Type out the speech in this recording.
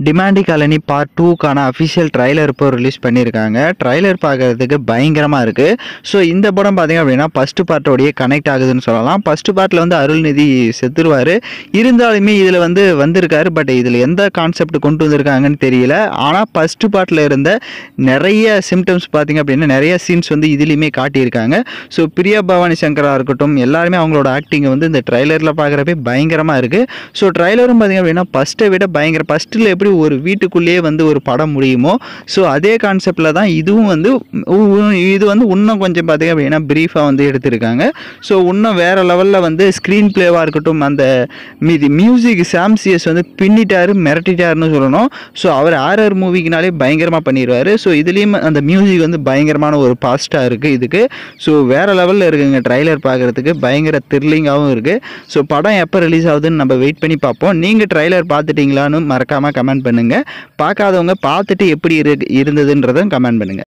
Demonte Colony part 2க்கான official trailer இப்போ release பண்ணியிருக்காங்க. ட்ரைலர் பார்க்கறதுக்கு பயங்கரமாக இருக்குது. ஸோ இந்த படம் பார்த்திங்க அப்படின்னா ஃபஸ்ட்டு பார்ட்டோடையே கனெக்ட் ஆகுதுன்னு சொல்லலாம். ஃபஸ்ட்டு பார்ட்டில் வந்து அருள்நிதி செத்துருவார். இருந்தாலுமே இதில் வந்திருக்காரு. பட் இதில் எந்த கான்செப்ட் கொண்டு வந்திருக்காங்கன்னு தெரியல. ஆனால் ஃபஸ்ட்டு பார்ட்டில் இருந்த நிறைய சிம்டம்ஸ் பார்த்திங்க அப்படின்னா நிறைய சீன்ஸ் வந்து இதுலேயுமே காட்டியிருக்காங்க. ஸோ பிரியா பவானி சங்கராக இருக்கட்டும், எல்லாருமே அவங்களோட ஆக்டிங்கை வந்து இந்த ட்ரைலரில் பார்க்குறப்பே பயங்கரமாக இருக்குது. ஸோ ட்ரைலரும் பார்த்திங்க அப்படின்னா ஃபஸ்ட்டை விட ஃபஸ்ட்டில் எப்படி ஒரு வீட்டுக்குள்ளேயே வந்து ஒரு படம் முடியுமோ, ஸோ அதே கான்செப்டில் தான் இதுவும் வந்து இது வந்து இன்னும் கொஞ்சம் பார்த்திங்க அப்படின்னா ப்ரீஃபாக வந்து எடுத்திருக்காங்க. ஸோ இன்னும் வேறு லெவலில் வந்து ஸ்க்ரீன் பிளேவாக இருக்கட்டும், அந்த மியூசிக் சாம்சியஸ் வந்து பின்னிட்டாரு, மிரட்டிட்டாருன்னு சொல்லணும். ஸோ அவர் ஆர்ஆர் மூவிக்குனாலே பயங்கரமாக பண்ணிடுவார். ஸோ இதுலேயும் அந்த மியூசிக் வந்து பயங்கரமான ஒரு பாஸ்ட்டாக இருக்குது இதுக்கு. ஸோ வேறு லெவலில் இருக்குங்க ட்ரைலர் பார்க்குறதுக்கு, பயங்கர த்ரில்லிங்காகவும் இருக்குது. ஸோ படம் எப்போ ரிலீஸ் ஆகுதுன்னு நம்ம வெயிட் பண்ணி பார்ப்போம். நீங்கள் ட்ரைலர் பார்த்துட்டிங்களான்னு மறக்காமல் கமெண்ட் பண்ணுங்கள். பார்க்காதவங்க பார்த்துட்டு எப்படி இருந்ததுன்றதை கமெண்ட் பண்ணுங்கள்.